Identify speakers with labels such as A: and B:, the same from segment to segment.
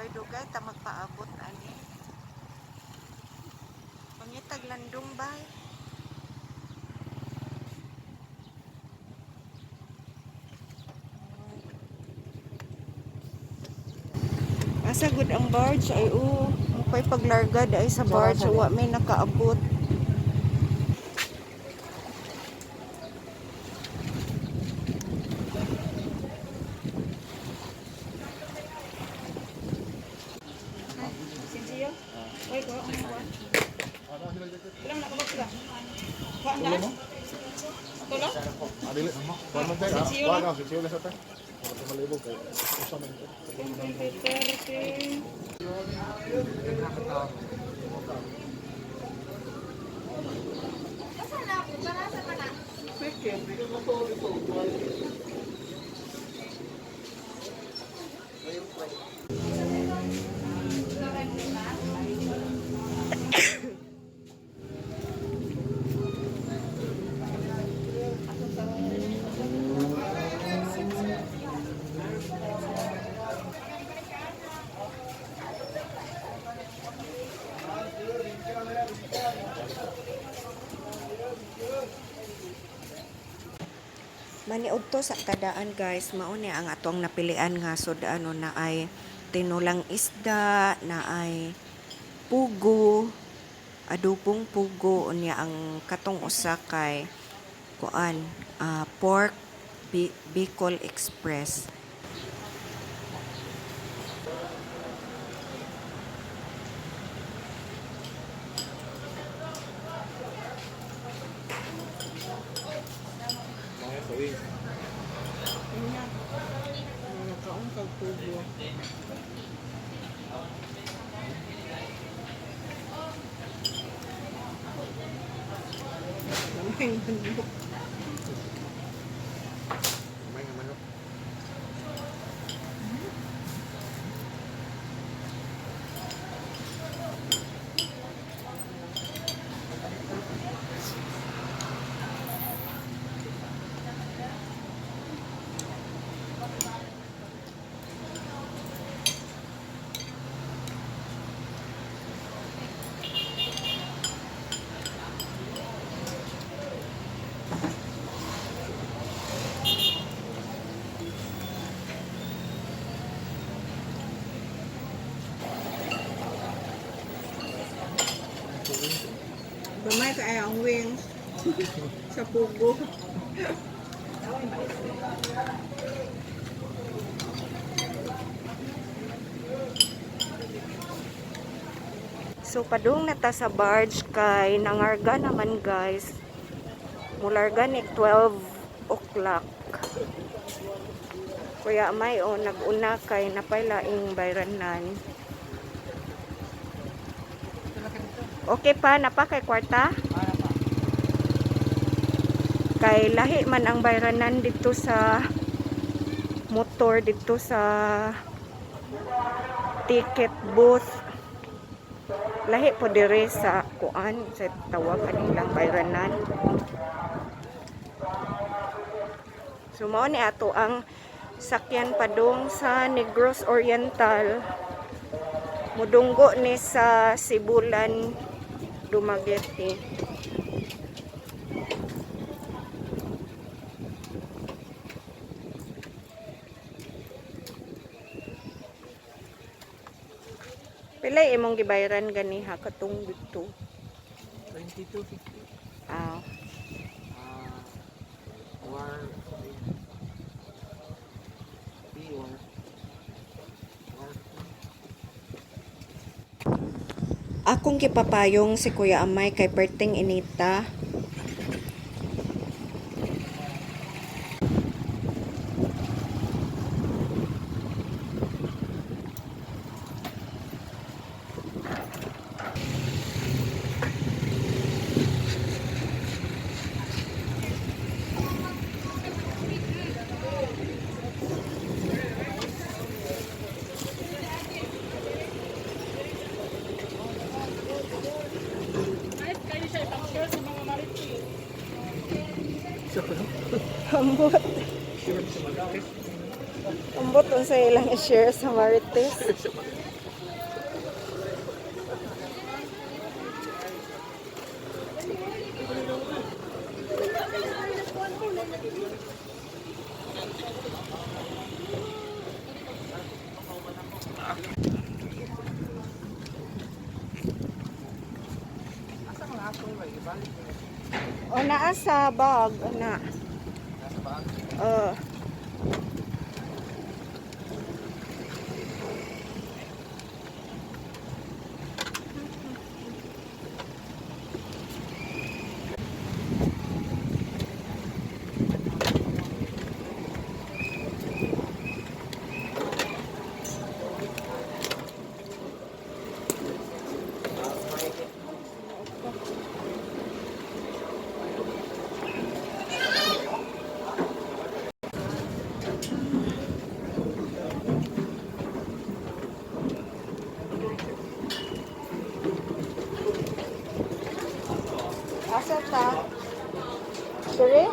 A: Oy, dugay ta magpaabot ani. Pangitag landong bay. Asa gud ang barge ay mukay paglargad ay sa barge wa may nakaabot.
B: Sinsiyo? Oy, ko ang kuan. Ilang nakabot sila? Kuan na? Ato lang?
C: Adili mo. Kuan man tayo. Kuan na, sisiyo na sa tayo. Para malibog kay usa man ito.
A: Maniud to sa tadaan guys, mao ni ang atong napilian nga sud ano na ay tinulang isda, na ay pugo, adobong pugo unya ang katong usa kay kuan pork Bicol Express. Nakaon kag pugo. Lamay manok.
C: May nga manok.
A: Gamay kay ang wings sa pugo. So padung na ta sa barge kay nangarga naman guys. Mularga ni 12 o'clock. Kuya may naguna kay napaylaing bayranan. Okay pa, napa kay kwarta? Kay lahi man ang bayranan dito sa motor, dito sa ticket booth. Lahi po dire sa kuan, sa tawag kanilang bayranan. So mao ni ato ang sakyan padung sa Negros Oriental. Mudunggo ni sa Sibulan Dumaguete. Pilay imong gibayaran ganiha katong dito?
B: 22.50.
A: Ah,
B: Or
A: akong gipapayong si Kuya Amay kay perting inita. Ambot. Ambot unsa ilang i-share sa Marites.
B: Asa mga apple ba? Ibalik mo.
A: O naa sa bag, ana.
C: Nasa paan?
A: Asa ta? Sorry?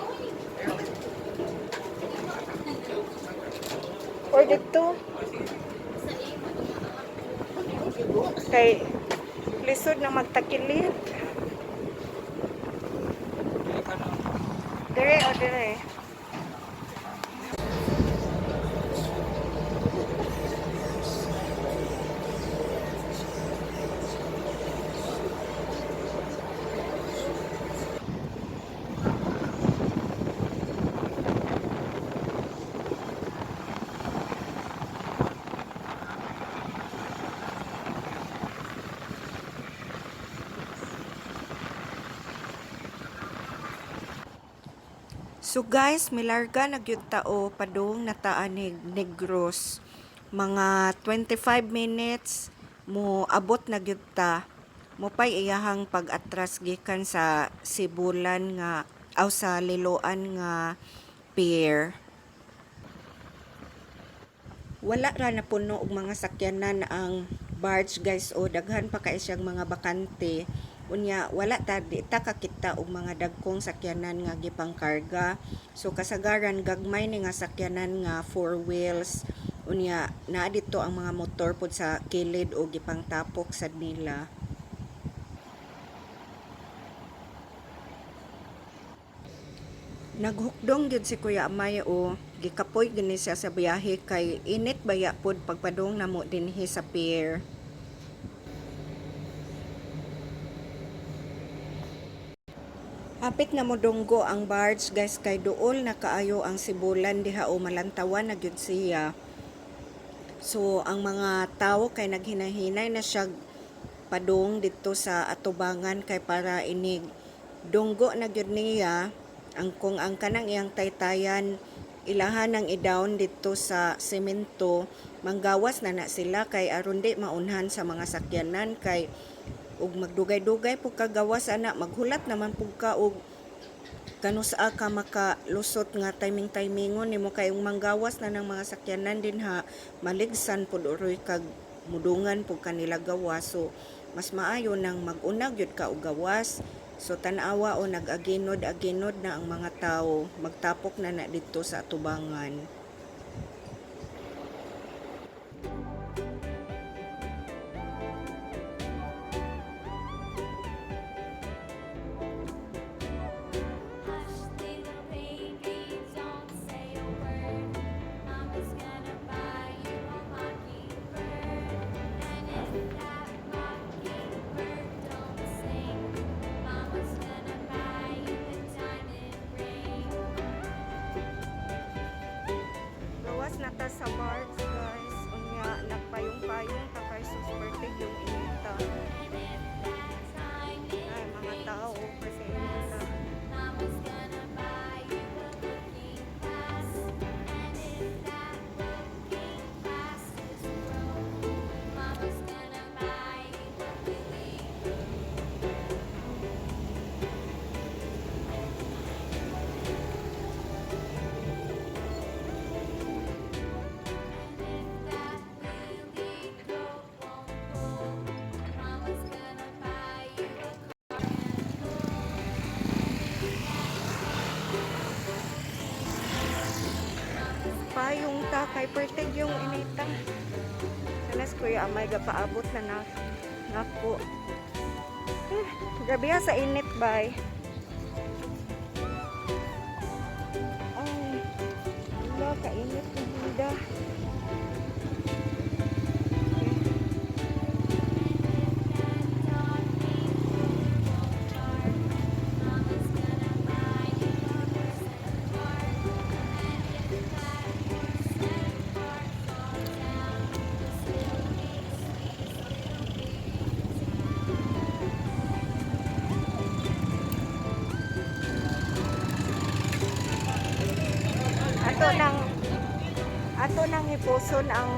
A: Or dito? Kay lisod na magtakilid. Dire o dire? So guys, milarga na gyud tao padung nataan ni Negros. Mga 25 minutes mo abot na gyud ta. Mo pay iyahang pag-atras gikan sa Sibulan nga aw sa Liloan nga pier. Wala ra na puno og mga sakyanan ang barge guys o daghan pa kay siyang mga bakante. Unya wala ta di ta kakita og mga dagkong sakyanan nga gipangkarga. So kasagaran gagmay ni nga sakyanan nga 4 wheels. Unya naa dito ang mga motor pod sa kilid o gipangtapok sad nila. Naghukdong gyud si Kuya Amay o gikapoy gini siya sa biyahe kay init baya pod pagpadong namo dinhi sa pier. Hapit na modonggo ang barge guys kay duol na kaayo ang Sibulan diha o malantawan na gyud siya. So ang mga tawo kay naghinahinay na siya padung dito sa atubangan kay para inig dunggo na gyud niya ang kung ang kanang iyang taytayan ilahan ng i-down dito sa semento manggawas na sila kay aron di maunhan sa mga sakyanan kay ug magdugay-dugay pug kagawas ana maghulat naman pug ka og kanusa ka makalusot nga timing-timingon nimo kay manggawas na ng mga sakyanan din ha maligsan pud uroy kag mudungan pug kanila gawas. So mas maayo nang mag-unag yun ka og gawas. So tan-awa o nag-aginod-aginod na ang mga tao magtapok na dito sa atubangan. Nata sa barge guys unya nagpayong-payong ta kay super yung inita ay mga tao kasi inita. Payong ta kay pertig yung inita. Sanas Kuya Amay gapaabot na nako. Grabe sa init bay. Ay, wala ka init ng hinda. kuson ang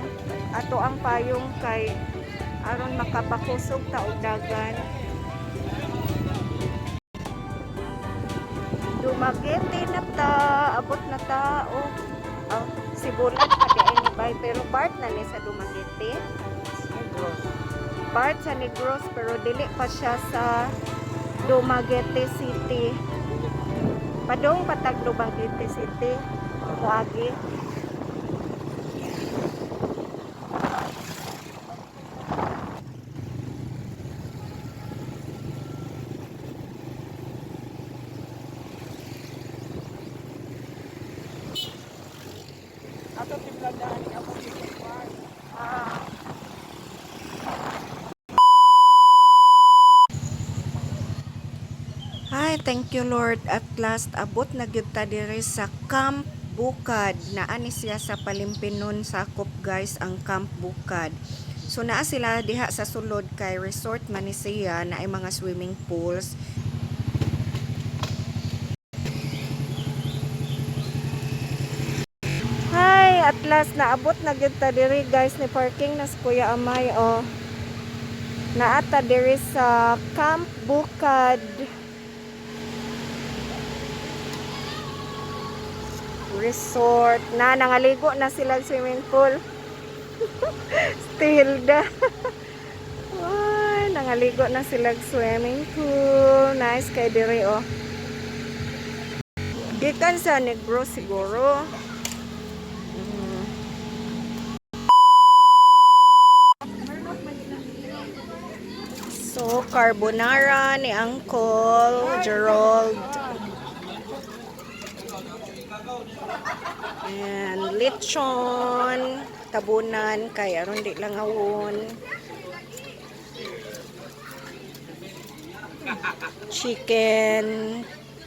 A: ato ang payong kay aron makapakusog ta og dagan. Dumaguete na ta, abot na ta o Sibulan pa di ay ni bay, pero part na ni sa Dumaguete. Part sa Negros pero dili pa siya sa Dumaguete City. Padong patag Dumaguete City. Muagi.
B: Ato timladan ni ako dito.
A: Hi, thank you Lord. At last abot na gyud ta diri sa Camp Bukad. Naa ni siya sa Palimpinon sakop guys ang Camp Bukad. So naa sila diha sa sulod kay resort man ni siya na ay mga swimming pools. Hi, at last naabot na gyud ta diri guys ni parking na sa Kuya Amay oh. Naata diri sa Camp Bukad. Resort na nangaligo na sila sa swimming pool. Stilda. Ay, nangaligo na sila sa swimming pool. Nice kay diri oh. Gikan sa Negros siguro. So, carbonara ni Uncle Gerald. And lechon, tabunan, kay aron di lang awon.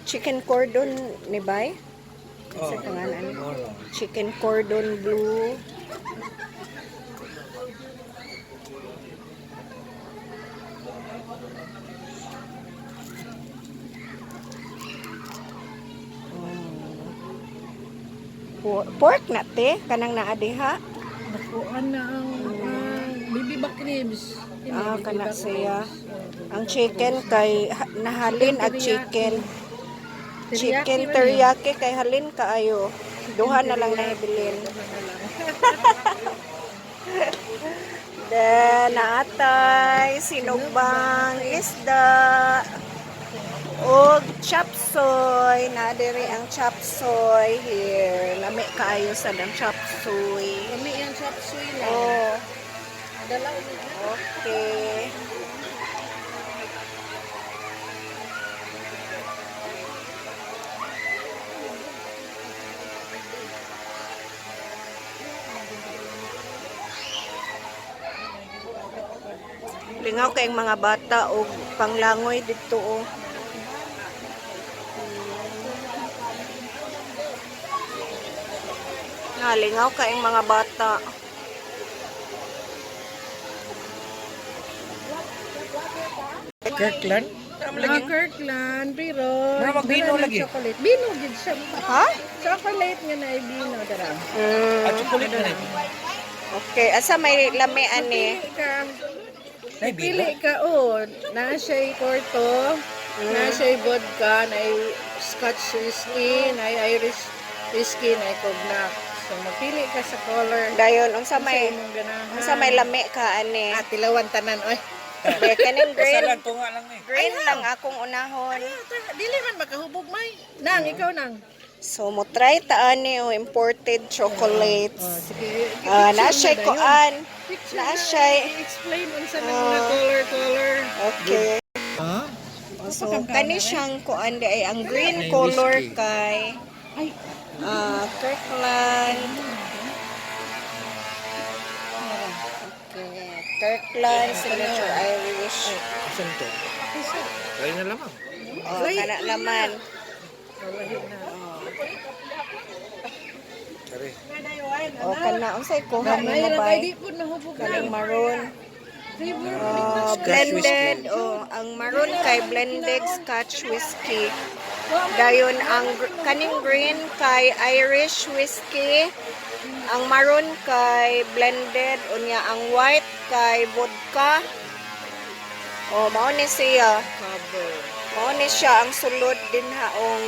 A: Chicken cordon ni bay? Sa pangalan. Chicken cordon bleu. Pork na te, kanang naa diha.
B: Nakuan na ang baby back ribs.
A: Kana siya. Ang chicken kay nahalin at chicken. Chicken teriyaki kay halin kaayo. Duha na lang nahibilin. Then naatay sinugbang isda. Og chop suey, na diri ang chop suey here. Lami kaayo sa dang chop suey.
B: Kami yung chop suey lang.
A: Oh,
B: Dalaw ni.
A: okay. Lingaw kay mga bata og panglangoy dito oh. Lingaw kaing mga bata.
D: Kirkland?
B: Kirkland, pero
D: Bino lagi.
B: chocolate. Bino gid siya.
A: Ha?
B: Chocolate nga na bino dara.
D: At chocolate na rin.
A: Okay, asa may lami ani?
D: Ay, bino.
B: Pili ka na siya korto, na siya vodka, na Scotch whiskey, na Irish whiskey, na cognac. So magpili ka sa color.
A: Dayon unsa may
B: imong ganahan.
A: unsa may lami ka ani?
B: tilawan tanan oy.
A: Okay, kaning green.
D: Kasalan, tunga lang eh.
A: Green lang akong unahon.
B: Dili man makahubog may. Nang ikaw nang.
A: So mo try ta ani o imported chocolates.
B: Sige.
A: Na siya kuan. Na siya.
B: Explain unsa na mga color.
A: Okay.
D: Ha?
A: So kani siyang kuan di ay ang green color kay
B: Ay,
A: Kirkland. Okay. Kirkland Signature Irish.
D: Asan to? Kaya na lamang.
A: Oh, kana naman.
D: Sorry.
A: Oh, kana unsay kuha ni mo
B: Mayroon
A: bay?
B: kay di po nahubog
A: Kaning maroon.
B: Flavor.
A: Blended ang maroon kay blended Scotch whiskey. Dayon ang kaning green kay Irish whiskey. Ang maroon kay blended, unya ang white kay vodka. O, mao ni siya.
B: Cover.
A: Mao ni siya ang sulod din haong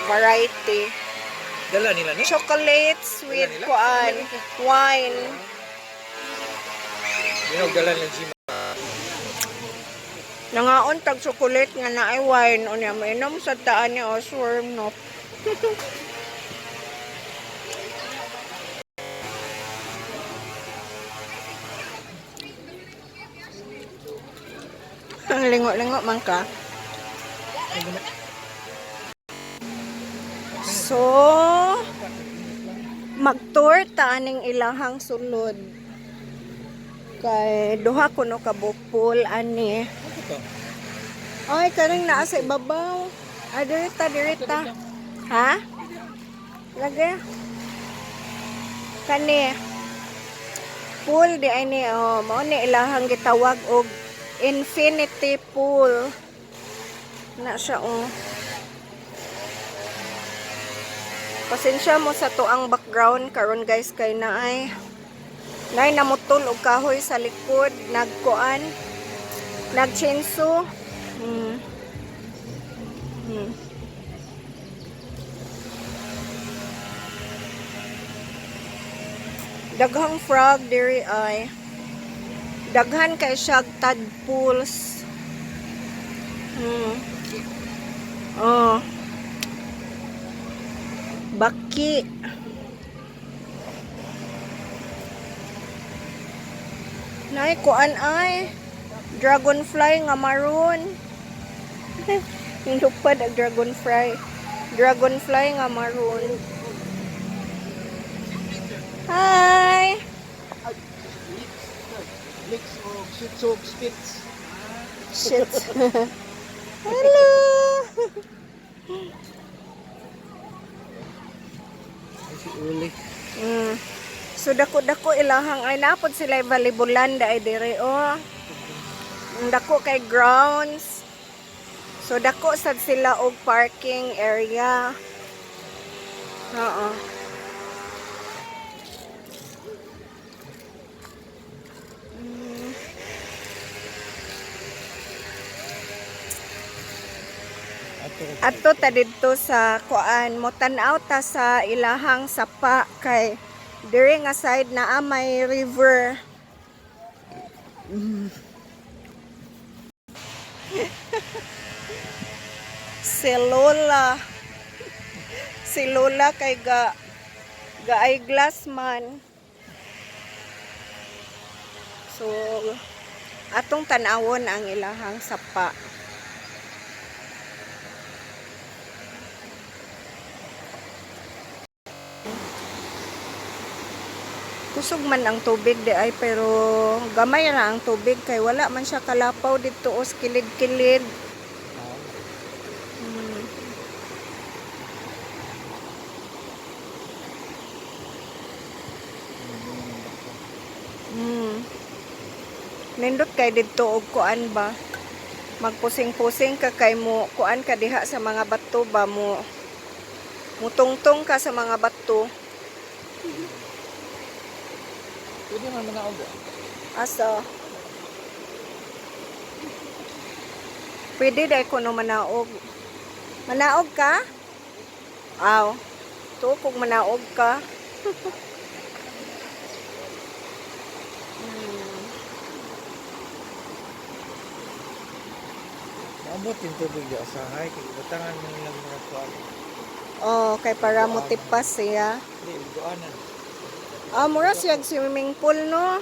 A: variety.
D: Dala nila ni?
A: Chocolates with
D: nila?
A: kuan, wine.
D: Dinog dala ng Gima.
A: Nangaon tag chocolate nga naay wine unya mainom sa taan ni Osworm no. Ang lingo-lingo man ka. So, mag-tour ta aning ilahang sulod. Kay duha kuno ka bukpol ani. Ay, karing naa sa ibabaw. Ay, dirita. Ha? Lagi. Kani. Pool di ay ni, oh, mao ni ilahang gitawag og infinity pool. Na siya, oh. Pasensya mo sa tuang background karon guys kay naay namutol og kahoy sa likod, nagkuan, nagchinso. Daghang frog diri ay. Daghan kay siya tadpoles. Oh. Baki. Nay kuan ay dragonfly nga maroon. Hinupad ang dragonfly. Dragonfly nga maroon. Hi.
C: Mix of Shih Tzu Spitz.
A: Shit. Hello.
D: Si Uli.
A: So dako-dako ilahang ay napod sila volleyball ay dire oh. Ang dako kay grounds. So dako sad sila og parking area. Oo. Ato ta didto sa kuan mo tan-aw ta sa ilahang sapa kay diri nga side na may river. Si Lola kay ga eyeglass man. So atong tan-awon ang ilahang sapa. Kusog man ang tubig di ay pero gamay ra ang tubig kay wala man siya kalapaw dito o kilid-kilid. Nindot kay dito og kuan ba? Magpusing-pusing ka kay mo kuan ka diha sa mga bato ba mo mutungtong ka sa mga bato.
D: Pwede man manaog.
A: Asa? Pwede dahil ko no manaog. Manaog ka? Aw. Tukog manaog ka.
D: Maabot yung tubig di usahay. Kaya butangan mo nilang mga kuwan.
A: Oh, kay para mo tipas siya.
D: Hindi, buanan.
A: Mura siya swimming pool no.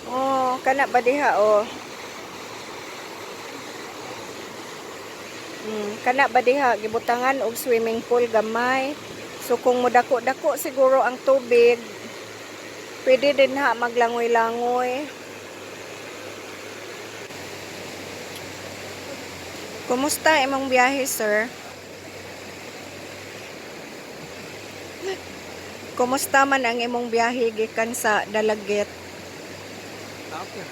A: Oh, kana ba diha oh. Kana ba diha gibutangan og swimming pool gamay. So kung mudako-dako siguro ang tubig, pwede din ha maglangoy-langoy. Kumusta imong biyahe, sir? Kumusta man ang imong biyahe gikan sa Dalagit?
D: Okay.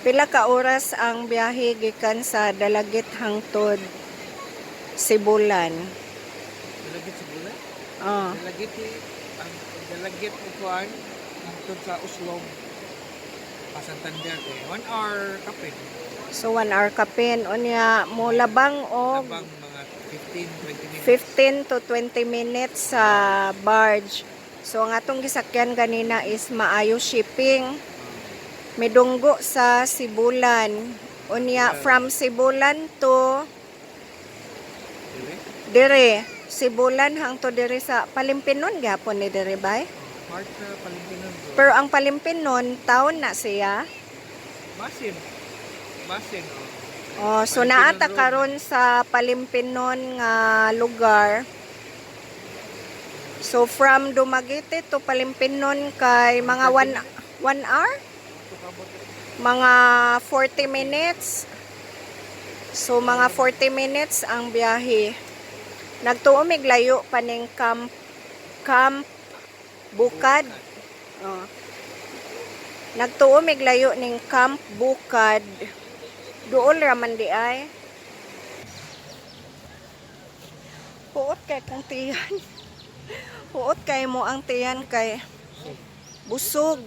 A: Pila ka oras ang biyahe gikan sa Dalagit hangtod Sibulan?
D: Dalagit sa bulan?
A: Oh.
D: Dalagit ang dalagit ni Kuan hangtod sa Uslog. Santander kay 1 hour kapin.
A: So 1 hour kapin unya mo labang og
D: Tabang mga 15-20 minutes.
A: 15 to 20 minutes sa barge. So ang atong gisakyan ganina is maayo shipping. Midunggo sa Sibulan. Unya from Sibulan to dire. Sibulan hangtod dire sa Palimpinon gyapon ni dire bay.
D: Part sa Palimpinon bro.
A: Pero ang Palimpinon taon na siya.
D: Masin. Masin
A: Oh, so
D: Palimpinon
A: naata
D: Road.
A: karon sa Palimpinon nga lugar. So from Dumaguete to Palimpinon kay mga 1 hour, mga 40 minutes. So mga 40 minutes ang biyahe. Nagtuomig layo pa ning Camp Bukad. Oh. Nagtuomig layo ning Camp Bukad. Duol raman di ay. Puot kay kang tiyan. Puot kay mo ang tiyan kay busog.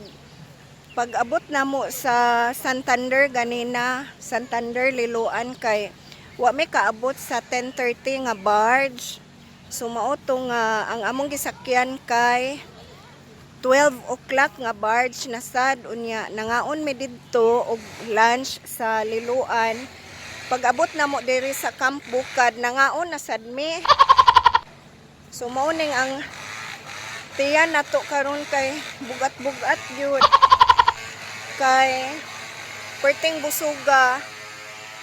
A: Pag abot na mo sa Santander ganina, Santander Liloan kay wa may kaabot sa 10:30 nga barge. So mao to nga ang among gisakyan kay 12 o'clock nga barge na sad unya nangaon mi didto og lunch sa Liloan. Pag abot na mo diri sa Camp Bukad nangaon na sad mi. So mao ning ang tiyan nato karon kay bugat-bugat gyud. Kay perting busuga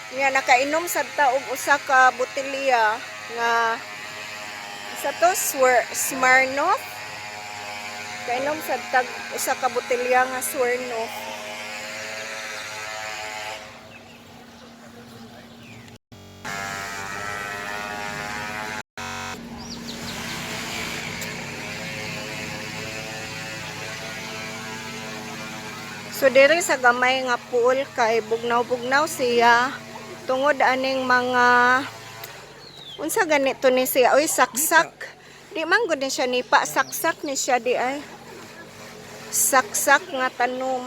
A: nga nakainom sad ta og usa ka botelya nga sa to Smirnoff. Kainom sad tag usa ka botelya nga Smirnoff. So diri sa gamay nga pool kay bugnaw-bugnaw siya tungod aning mga unsa ganito ni siya oy saksak. Di man gud ni siya nipa saksak ni siya di ay. Saksak nga tanom.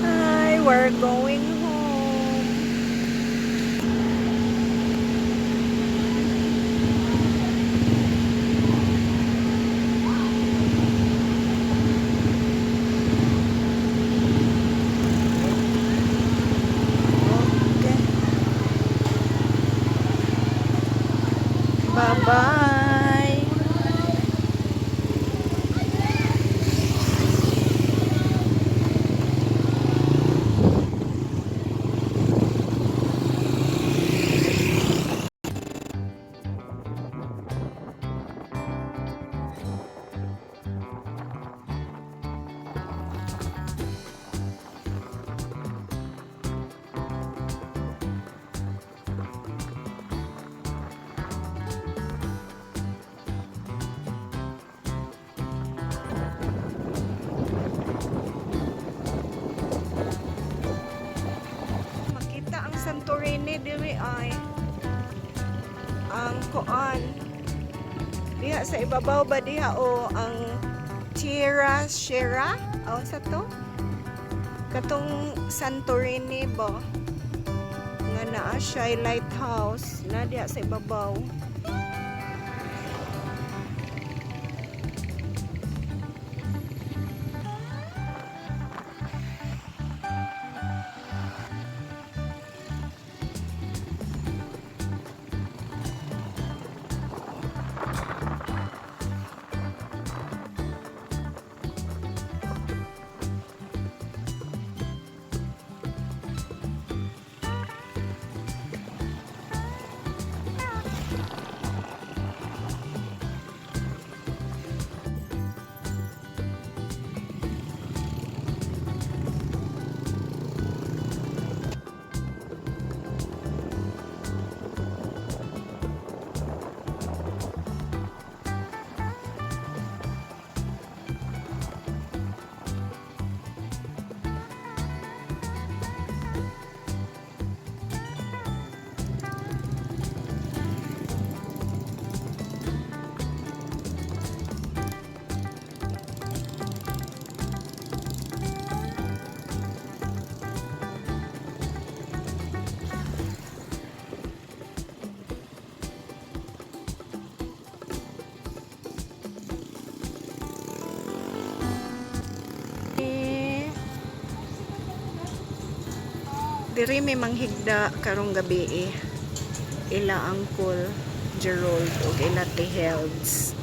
A: Hi, we're going home. Okay. Bye-bye. Makita ang Santorini diri ay ang koan diha sa ibabaw ba diha o ang Tierra Shera aw sa to katong Santorini ba nga naa siya lighthouse na diha sa ibabaw. Diri may manghigda karong gabi ila Uncle Gerald o ila T. Helds.